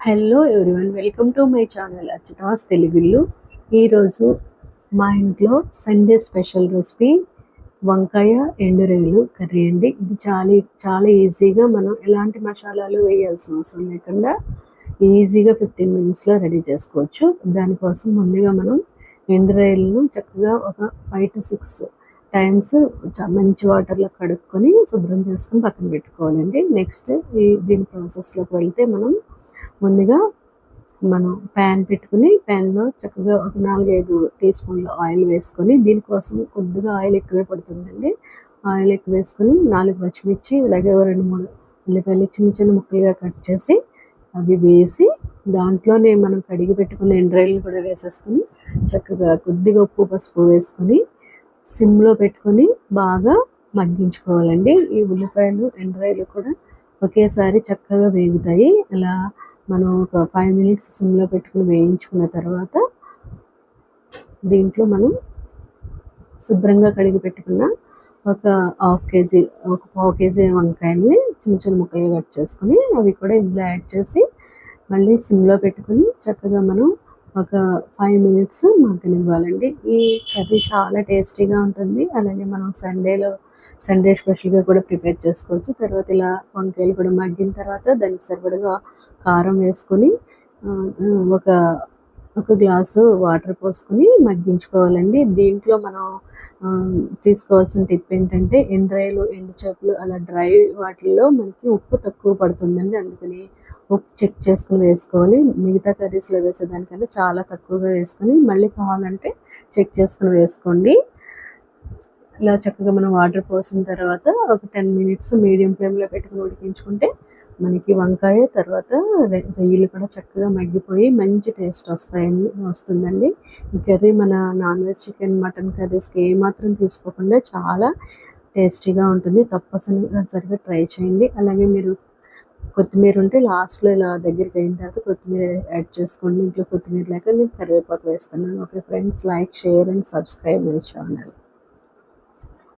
Hello everyone, welcome to my channel Achyutas తెలుగులు. ఈరోజు మా ఇంట్లో సండే స్పెషల్ రెసిపీ వంకాయ ఎండు రొయ్యలు కర్రీ అండి. ఇది చాలా చాలా ఈజీగా మనం ఎలాంటి మసాలాలు వేయాల్సిన అవసరం లేకుండా ఈజీగా 15 మినిట్స్లో రెడీ చేసుకోవచ్చు. దానికోసం ముందుగా మనం ఎండు రొయ్యలను చక్కగా ఒక 5 to 6 టైమ్స్ మంచి వాటర్లో కడుక్కొని శుభ్రం చేసుకొని పక్కన పెట్టుకోవాలండి. నెక్స్ట్ దీని ప్రాసెస్లోకి వెళ్తే ముందుగా మనం ప్యాన్ పెట్టుకుని ప్యాన్లో చక్కగా ఒక 4-5 టీ స్పూన్ల ఆయిల్ వేసుకొని, దీనికోసం కొద్దిగా ఆయిల్ ఎక్కువే పడుతుందండి. ఆయిల్ ఎక్కువ వేసుకొని 4 పచ్చిమిర్చి, అలాగే 2-3 ఉల్లిపాయలు చిన్న చిన్న ముక్కలుగా కట్ చేసి అవి వేసి, దాంట్లోనే మనం కడిగి పెట్టుకున్న ఎండ్రాయిల్ని కూడా వేసేసుకొని చక్కగా కొద్దిగా ఉప్పు పసుపు వేసుకొని సిమ్లో పెట్టుకొని బాగా మగ్గించుకోవాలండి. ఈ ఉల్లిపాయలు ఎండ్రాయిలు కూడా ఒకేసారి చక్కగా వేగుతాయి. అలా మనం ఒక 5 మినిట్స్ సిమ్లో పెట్టుకుని వేయించుకున్న తర్వాత దీంట్లో మనం శుభ్రంగా కడిగి పెట్టుకున్న ఒక పావు కేజీ వంకాయల్ని చిన్న చిన్న ముక్కలుగా కట్ చేసుకొని అవి కూడా ఇందులో యాడ్ చేసి మళ్ళీ సిమ్లో పెట్టుకుని చక్కగా మనం ఒక 5 మినిట్స్ మగ్గనివ్వాలండి. ఈ కర్రీ చాలా టేస్టీగా ఉంటుంది. అలాగే మనం సండే స్పెషల్గా కూడా ప్రిపేర్ చేసుకోవచ్చు. తర్వాత ఇలా వంకాయలు కూడా మగ్గిన తర్వాత దానికి సరిపడగా కారం వేసుకొని ఒక గ్లాసు వాటర్ పోసుకొని మగ్గించుకోవాలండి. దీంట్లో మనం తీసుకోవాల్సిన టిప్ ఏంటంటే, ఎండ్రాయిలు ఎండు చేపలు అలా డ్రై వాటిల్లో మనకి ఉప్పు తక్కువ పడుతుందండి. అందుకని ఉప్పు చెక్ చేసుకుని వేసుకోవాలి. మిగతా కర్రీస్లో వేసేదానికంటే చాలా తక్కువగా వేసుకొని మళ్ళీ కావాలంటే చెక్ చేసుకుని వేసుకోండి. ఇలా చక్కగా మనం వాటర్ పోసిన తర్వాత ఒక 10 మినిట్స్ మీడియం ఫ్లేమ్లో పెట్టుకుని ఉడికించుకుంటే మనకి వంకాయ తర్వాత రొయ్యలు కూడా చక్కగా మగ్గిపోయి మంచి టేస్ట్ వస్తుందండి. ఈ కర్రీ మన నాన్ వెజ్ చికెన్ మటన్ కర్రీస్కి ఏమాత్రం తీసుకోకుండా చాలా టేస్టీగా ఉంటుంది. తప్పనిసరిగా ట్రై చేయండి. అలాగే మీరు కొత్తిమీర ఉంటే లాస్ట్లో ఇలా దగ్గరికి అయిన తర్వాత కొత్తిమీర యాడ్ చేసుకోండి. ఇంట్లో కొత్తిమీర లేక నేను కరివేపాకు వేస్తున్నాను. Okay friends, like, share and subscribe my channel.